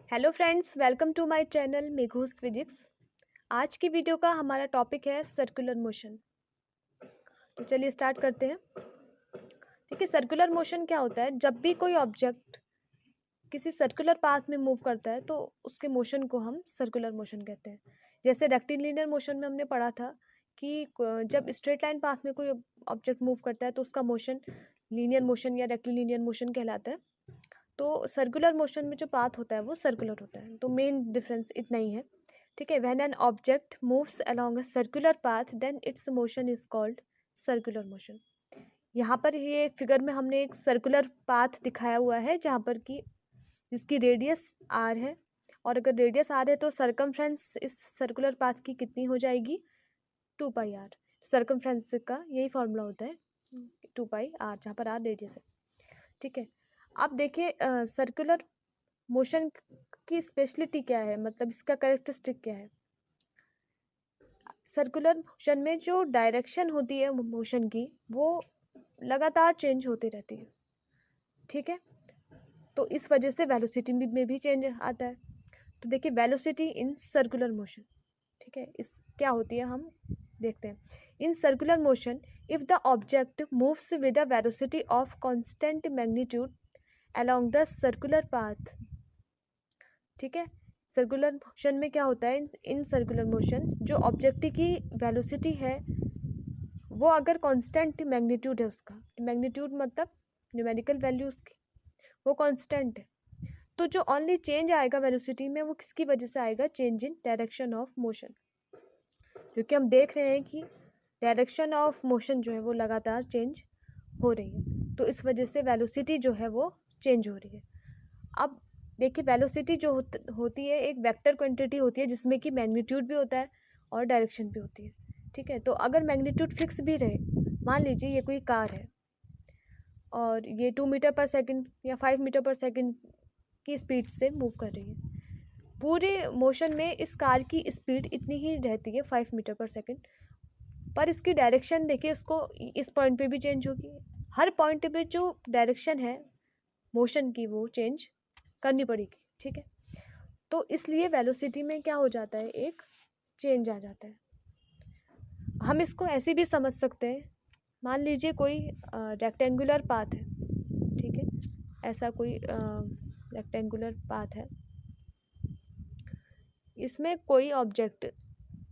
Hello friends, welcome to my channel Meghu's physics. आज की video का हमारा टॉपिक है सर्कुलर मोशन। तो चलिए स्टार्ट करते हैं। ठीक है, सर्कुलर मोशन क्या होता है? जब भी कोई ऑब्जेक्ट किसी सर्कुलर पाथ में मूव करता है तो उसके मोशन को हम सर्कुलर मोशन कहते हैं। जैसे रेक्टिलिनियर मोशन में हमने पढ़ा था कि जब स्ट्रेट लाइन पाथ में कोई ऑब्जेक्ट मूव करता है तो उसका मोशन लीनियर मोशन या रेक्टिलिनियर मोशन कहलाता है। तो सर्कुलर मोशन में जो पाथ होता है वो सर्कुलर होता है। तो मेन डिफरेंस इतना ही है। ठीक है, when an object moves along a circular path then its motion is called circular motion. यहाँ पर ये फिगर में हमने एक सर्कुलर पाथ दिखाया हुआ है जहाँ पर कि जिसकी रेडियस आर है, और अगर रेडियस आर है तो सरकमफ्रेंस इस सर्कुलर पाथ की कितनी हो जाएगी? 2πr। सरकमफ्रेंस का यही फॉर्मूला होता है 2πr, जहाँ पर आर रेडियस है। ठीक है, अब देखिए सर्कुलर मोशन की स्पेशलिटी क्या है, मतलब इसका कैरेक्टरिस्टिक क्या है। सर्कुलर मोशन में जो डायरेक्शन होती है मोशन की वो लगातार चेंज होती रहती है। ठीक है, तो इस वजह से वेलोसिटी में भी चेंज आता है। तो देखिए वेलोसिटी इन सर्कुलर मोशन, ठीक है, इस क्या होती है हम देखते हैं। In circular motion if the object moves with a velocity of constant magnitude along the circular path. ठीक है, सर्कुलर मोशन में क्या होता है, इन सर्कुलर मोशन जो ऑब्जेक्ट की वेलोसिटी है वो अगर कांस्टेंट मैग्नीट्यूड है, उसका मैग्नीट्यूड मतलब न्यूमेरिकल वैल्यू उसकी वो कांस्टेंट है, तो जो ओनली चेंज आएगा वेलोसिटी में वो किसकी वजह से आएगा? Change in direction of motion. क्योंकि हम देख रहे हैं कि डायरेक्शन ऑफ मोशन जो है वो लगातार चेंज हो रही है, तो इस वजह से वेलोसिटी जो है वो चेंज हो रही है। अब देखिए वेलोसिटी जो होती है एक वेक्टर क्वांटिटी होती है जिसमें कि मैग्नीट्यूड भी होता है और डायरेक्शन भी होती है। ठीक है, तो अगर मैग्नीट्यूड फिक्स भी रहे, मान लीजिए ये कोई कार है और ये 2 मीटर पर सेकंड या 5 मीटर पर सेकंड की स्पीड से मूव कर रही है, पूरे मोशन में इस कार की स्पीड इतनी ही रहती है 5 मीटर पर सेकंड, पर इसकी डायरेक्शन देखिए इसको इस पॉइंट पे भी चेंज होगी। हर पॉइंट पे जो डायरेक्शन है मोशन की वो चेंज करनी पड़ेगी। ठीक है, तो इसलिए वेलोसिटी में क्या हो जाता है, एक चेंज आ जाता है। हम इसको ऐसे भी समझ सकते हैं, मान लीजिए कोई रेक्टेंगुलर पाथ है। ठीक है, ऐसा कोई रेक्टेंगुलर पाथ है, इसमें कोई ऑब्जेक्ट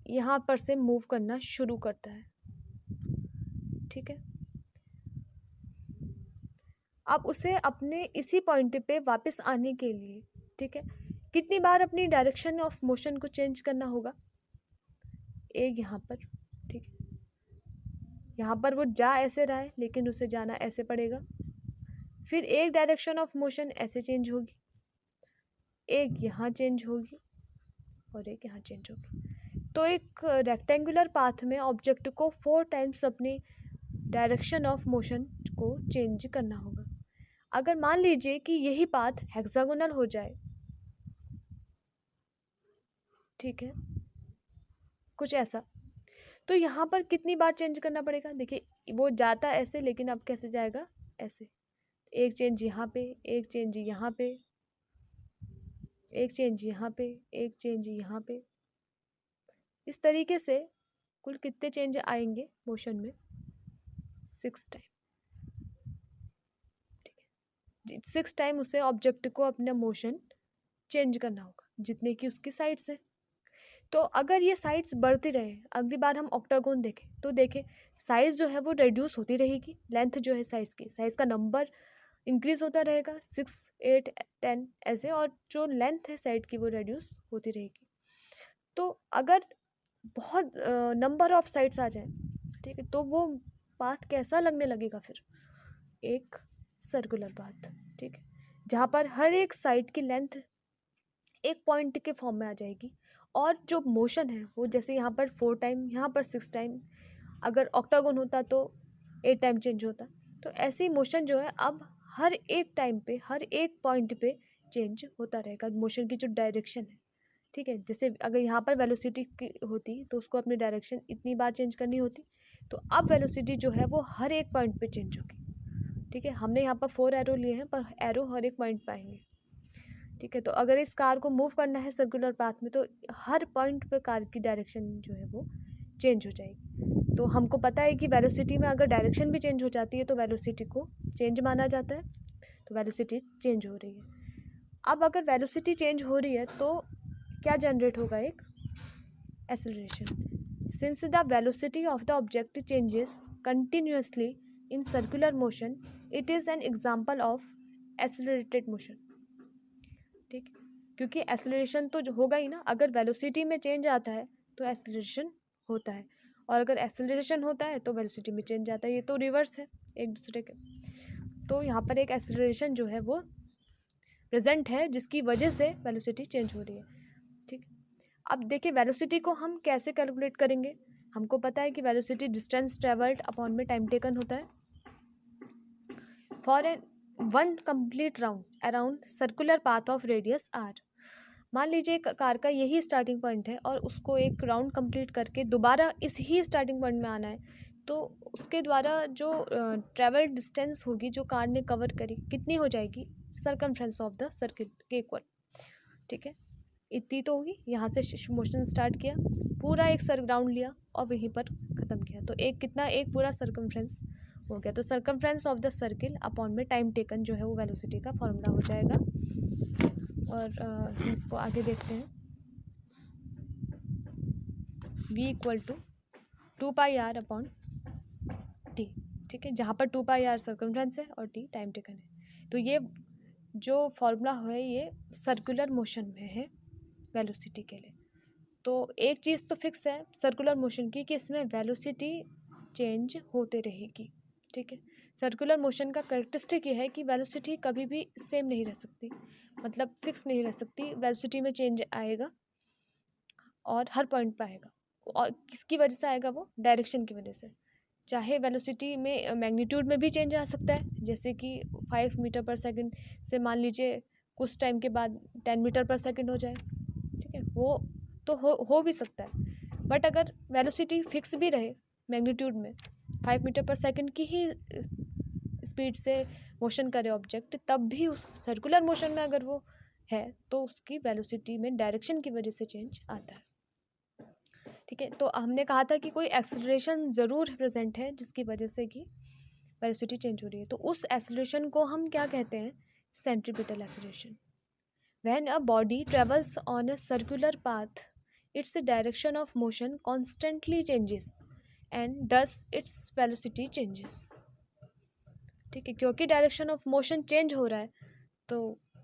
यहाँ पर से मूव करना शुरू करता है। ठीक है, अब उसे अपने इसी पॉइंट पे वापस आने के लिए, ठीक है, कितनी बार अपनी डायरेक्शन ऑफ मोशन को चेंज करना होगा? एक यहाँ पर, ठीक है, यहाँ पर वो जा ऐसे रहा है लेकिन उसे जाना ऐसे पड़ेगा, फिर एक डायरेक्शन ऑफ मोशन ऐसे चेंज होगी, एक यहाँ चेंज होगी और एक यहाँ चेंज होगी। तो एक रेक्टेंगुलर पाथ में ऑब्जेक्ट को 4 टाइम्स अपनी डायरेक्शन ऑफ मोशन को चेंज करना होगा। अगर मान लीजिए कि यही पाथ हेक्सागोनल हो जाए, ठीक है, कुछ ऐसा, तो यहाँ पर कितनी बार चेंज करना पड़ेगा? देखिए वो जाता ऐसे लेकिन अब कैसे जाएगा? ऐसे। एक चेंज यहाँ पे, एक चेंज यहाँ पे, एक चेंज यहाँ पे, एक चेंज यहाँ पे, इस तरीके से कुल कितने चेंज आएंगे मोशन में? 6 टाइम। ठीक है, 6 टाइम उसे ऑब्जेक्ट को अपना मोशन चेंज करना होगा जितने की उसकी साइड्स है। तो अगर ये साइड्स बढ़ती रहे, अगली बार हम ऑक्टागोन देखें तो देखें साइज जो है वो रिड्यूस होती रहेगी, लेंथ जो है साइज का नंबर इंक्रीज होता रहेगा 6, 8, 10 ऐसे, और जो लेंथ है साइड की वो रिड्यूस होती रहेगी। तो अगर बहुत नंबर ऑफ साइड्स आ जाए, ठीक है, तो वो पाथ कैसा लगने लगेगा फिर? एक सर्कुलर पाथ। ठीक है, जहाँ पर हर एक साइड की लेंथ एक पॉइंट के फॉर्म में आ जाएगी, और जो मोशन है वो जैसे यहाँ पर 4 टाइम, यहाँ पर 6 टाइम, अगर ऑक्टागोन होता तो 8 टाइम चेंज होता। तो ऐसी मोशन जो है अब हर एक टाइम पे, हर एक पॉइंट पे चेंज होता रहेगा मोशन की जो डायरेक्शन है। ठीक है, जैसे अगर यहाँ पर वेलोसिटी की होती तो उसको अपनी डायरेक्शन इतनी बार चेंज करनी होती, तो अब वेलोसिटी जो है वो हर एक पॉइंट पे चेंज होगी। ठीक है, हमने यहाँ पर 4 एरो लिए हैं पर एरो हर एक पॉइंट पे आएंगे। ठीक है। तो अगर इस कार को मूव करना है सर्कुलर पाथ में तो हर पॉइंट पे कार की डायरेक्शन जो है वो चेंज हो जाएगी। तो हमको पता है कि वेलोसिटी में अगर डायरेक्शन भी चेंज हो जाती है तो वेलोसिटी को चेंज माना जाता है, तो वेलोसिटी चेंज हो रही है। अब अगर वेलोसिटी चेंज हो रही है तो क्या जनरेट होगा, एक acceleration. Since the velocity of the object changes continuously in circular motion it is an example of accelerated motion. ठीक, क्योंकि एक्सेलरेशन तो जो होगा ही ना, अगर वेलोसिटी में चेंज आता है तो एक्सेलरेशन होता है, और अगर एक्सेलरेशन होता है तो वेलोसिटी में चेंज आता है। ये तो रिवर्स है एक दूसरे के। तो यहाँ पर एक एक्सेलरेशन जो है वो प्रेजेंट है जिसकी वजह से वेलोसिटी चेंज हो रही है। ठीक, अब देखिए वेलोसिटी को हम कैसे कैलकुलेट करेंगे। हमको पता है कि वेलोसिटी डिस्टेंस ट्रेवल्ड अपॉन में टाइम टेकन होता है for an one complete round around circular path of radius r. मान लीजिए एक कार का यही स्टार्टिंग पॉइंट है और उसको एक राउंड कंप्लीट करके दोबारा इस ही स्टार्टिंग पॉइंट में आना है, तो उसके द्वारा जो ट्रेवल डिस्टेंस होगी जो कार ने कवर करी कितनी हो जाएगी, सर्कमफ्रेंस ऑफ द सर्किल के इक्वल। ठीक है, इतनी तो होगी। यहाँ से मोशन स्टार्ट किया, पूरा एक राउंड लिया और वहीं पर ख़त्म किया, तो एक कितना, एक पूरा सर्कमफ्रेंस हो गया। तो circumference of the circle upon में टाइम टेकन जो है वो वेलोसिटी का फॉर्मूला हो जाएगा। और इसको आगे देखते हैं। v equal to 2πr upon t. ठीक है, जहाँ पर 2πr सर्कमफ्रेंस है और t टाइम टेकन है। तो ये जो फॉर्मूला है ये सर्कुलर मोशन में है वेलोसिटी के लिए। तो एक चीज़ तो फिक्स है सर्कुलर मोशन की कि इसमें वेलोसिटी चेंज होते रहेगी। ठीक है, सर्कुलर मोशन का कैरेक्टरिस्टिक ये है कि वेलोसिटी कभी भी सेम नहीं रह सकती, मतलब फिक्स नहीं रह सकती। वेलोसिटी में चेंज आएगा और हर पॉइंट पे आएगा, और किसकी वजह से आएगा, वो डायरेक्शन की वजह से। चाहे वेलोसिटी में मैग्नीट्यूड में भी चेंज आ सकता है, जैसे कि 5 मीटर पर सेकंड से मान लीजिए कुछ टाइम के बाद 10 मीटर पर सेकंड हो जाए। ठीक है, वो तो हो भी सकता है। बट अगर वेलोसिटी फिक्स भी रहे मैग्नीट्यूड में, 5 मीटर पर सेकंड की ही स्पीड से मोशन करे ऑब्जेक्ट, तब भी उस सर्कुलर मोशन में अगर वो है तो उसकी वेलोसिटी में डायरेक्शन की वजह से चेंज आता है। ठीक है, तो हमने कहा था कि कोई एक्सेलरेशन ज़रूर प्रेजेंट है जिसकी वजह से कि वेलोसिटी चेंज हो रही है। तो उस एक्सेलरेशन को हम क्या कहते हैं, centripetal acceleration. When a body travels on a circular path its direction of motion constantly changes and thus its velocity changes। ठीक है, क्योंकि डायरेक्शन ऑफ मोशन चेंज हो रहा है तो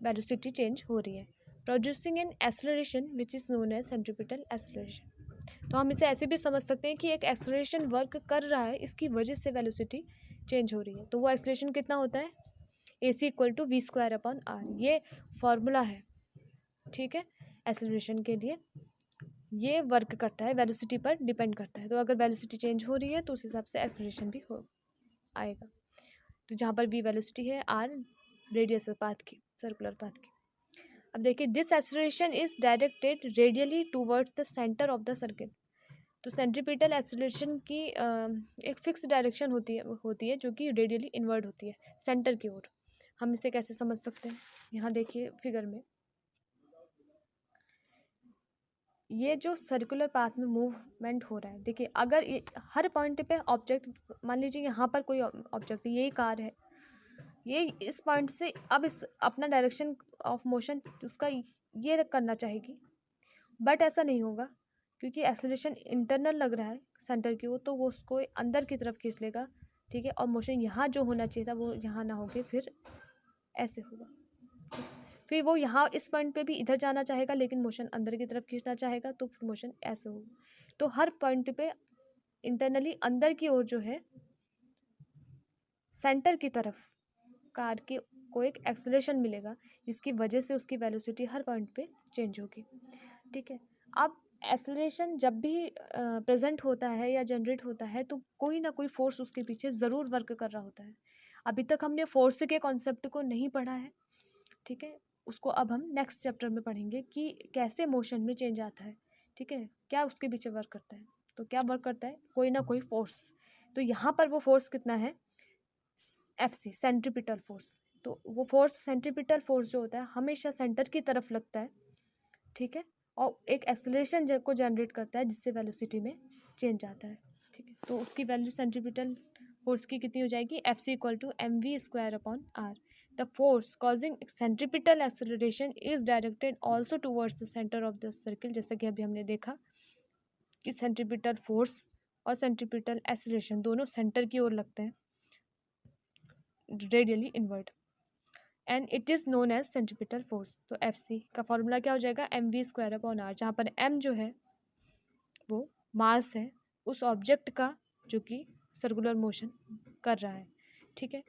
वेलोसिटी चेंज हो रही है, producing an acceleration which is known as centripetal acceleration. तो हम इसे ऐसे भी समझ सकते हैं कि एक एक्सेलरेशन वर्क कर रहा है, इसकी वजह से वेलोसिटी चेंज हो रही है। तो वो एक्सेलरेशन कितना होता है, AC equal to v² upon r। ये फॉर्मूला है। ठीक है, एक्सेलरेशन के लिए ये वर्क करता है, वेलोसिटी पर डिपेंड करता है। तो अगर वेलोसिटी चेंज हो रही है तो उस हिसाब से एक्सेलरेशन भी हो आएगा। तो जहाँ पर v वेलोसिटी है, r रेडियस पाथ की, सर्कुलर पाथ की। अब देखिए, this acceleration is directed radially towards the centre of the circle. तो सेंट्रीपिटल एक्सेलरेशन की एक फिक्स डायरेक्शन होती है जो कि रेडियली इनवर्ड होती है, सेंटर की ओर। हम इसे कैसे समझ सकते हैं, यहाँ देखिए फिगर में, ये जो सर्कुलर पाथ में मूवमेंट हो रहा है, देखिए अगर हर पॉइंट पे ऑब्जेक्ट, मान लीजिए यहाँ पर कोई ऑब्जेक्ट, यही कार है, ये इस पॉइंट से अब इस अपना डायरेक्शन ऑफ मोशन उसका ये करना चाहेगी, बट ऐसा नहीं होगा क्योंकि एक्सेलरेशन इंटरनल लग रहा है सेंटर की ओर, तो वो उसको अंदर की तरफ खींच लेगा। ठीक है, और मोशन यहाँ जो होना चाहिए था वो यहाँ ना होके फिर ऐसे होगा। फिर वो यहाँ इस पॉइंट पे भी इधर जाना चाहेगा लेकिन मोशन अंदर की तरफ खींचना चाहेगा, तो फिर मोशन ऐसे होगा। तो हर पॉइंट पे इंटरनली अंदर की ओर जो है सेंटर की तरफ कार के को एक एक्सेलरेशन मिलेगा जिसकी वजह से उसकी वेलोसिटी हर पॉइंट पे चेंज होगी। ठीक है, अब एक्सेलरेशन जब भी प्रेजेंट होता है या जनरेट होता है तो कोई ना कोई फोर्स उसके पीछे ज़रूर वर्क कर रहा होता है। अभी तक हमने फोर्स के कॉन्सेप्ट को नहीं पढ़ा है। ठीक है, उसको अब हम नेक्स्ट चैप्टर में पढ़ेंगे कि कैसे मोशन में चेंज आता है। ठीक है, क्या उसके पीछे वर्क करता है, तो क्या वर्क करता है, कोई ना कोई फोर्स। तो यहाँ पर वो फोर्स कितना है, FC सेंट्रीपिटल फोर्स, तो वो फोर्स सेंट्रीपिटल फोर्स जो होता है हमेशा सेंटर की तरफ लगता है, ठीक है, और एक एक्सेलरेशन को जनरेट करता है जिससे वेलोसिटी में चेंज आता है, ठीक है। तो उसकी वैल्यू सेंट्रीपिटल फोर्स की कितनी हो जाएगी, Fc equal to mv² / r। The force causing centripetal acceleration is directed also towards the centre of the circle, जैसा कि अभी हमने देखा कि सेंट्रीपिटल फोर्स और सेंट्रीपिटल एक्सेलरेशन दोनों सेंटर की ओर लगते हैं, radially inward, and it is known as centripetal force. तो Fc का फॉर्मूला क्या हो जाएगा, mv²/r, जहाँ पर m जो है वो मास है उस ऑब्जेक्ट का जो कि सर्कुलर मोशन कर रहा है, ठीक है।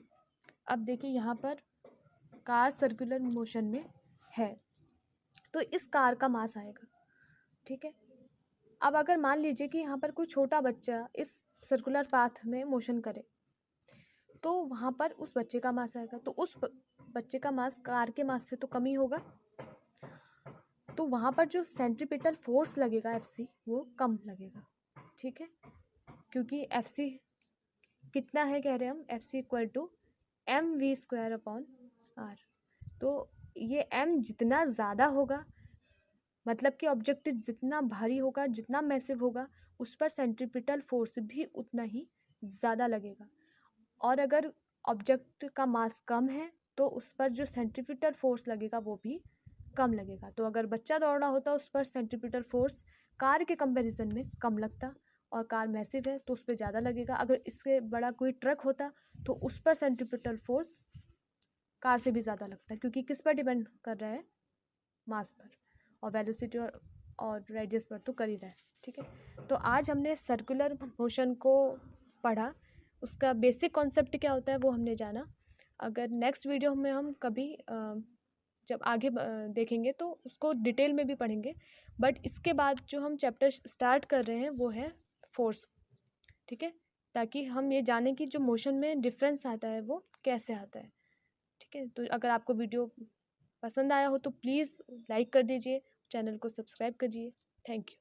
अब देखिए यहाँ पर कार सर्कुलर मोशन में है, तो इस कार का मास आएगा, ठीक है। अब अगर मान लीजिए कि यहाँ पर कोई छोटा बच्चा इस सर्कुलर पाथ में मोशन करे, तो वहाँ पर उस बच्चे का मास आएगा, तो उस बच्चे का मास कार के मास से तो कम ही होगा, तो वहाँ पर जो सेंट्रीपिटल फोर्स लगेगा Fc वो कम लगेगा, ठीक है, क्योंकि Fc कितना है कह रहे हैं हम, Fc इक्वल टू mv²/r। तो ये m जितना ज़्यादा होगा, मतलब कि ऑब्जेक्ट जितना भारी होगा, जितना मैसिव होगा, उस पर सेंट्रीपिटल फोर्स भी उतना ही ज़्यादा लगेगा, और अगर ऑब्जेक्ट का मास कम है तो उस पर जो सेंट्रीपिटल फोर्स लगेगा वो भी कम लगेगा। तो अगर बच्चा दौड़ रहा होता उस पर सेंट्रीपिटल फोर्स कार के कंपैरिजन में कम लगता, और कार मैसिव है तो उस पर ज़्यादा लगेगा। अगर इससे बड़ा कोई ट्रक होता तो उस पर सेंट्रीपिटल फोर्स कार से भी ज़्यादा लगता है, क्योंकि किस पर डिपेंड कर रहा है, मास पर, और वेलोसिटी और रेडियस पर तो कर ही रहा है, ठीक है। तो आज हमने सर्कुलर मोशन को पढ़ा, उसका बेसिक कॉन्सेप्ट क्या होता है वो हमने जाना। अगर नेक्स्ट वीडियो में हम कभी जब आगे देखेंगे तो उसको डिटेल में भी पढ़ेंगे, बट इसके बाद जो हम चैप्टर स्टार्ट कर रहे हैं वो है फोर्स, ठीक है, ताकि हम ये जानें कि जो मोशन में डिफरेंस आता है वो कैसे आता है, ठीक है। तो अगर आपको वीडियो पसंद आया हो तो प्लीज़ लाइक कर दीजिए, चैनल को सब्सक्राइब करिए। Thank you.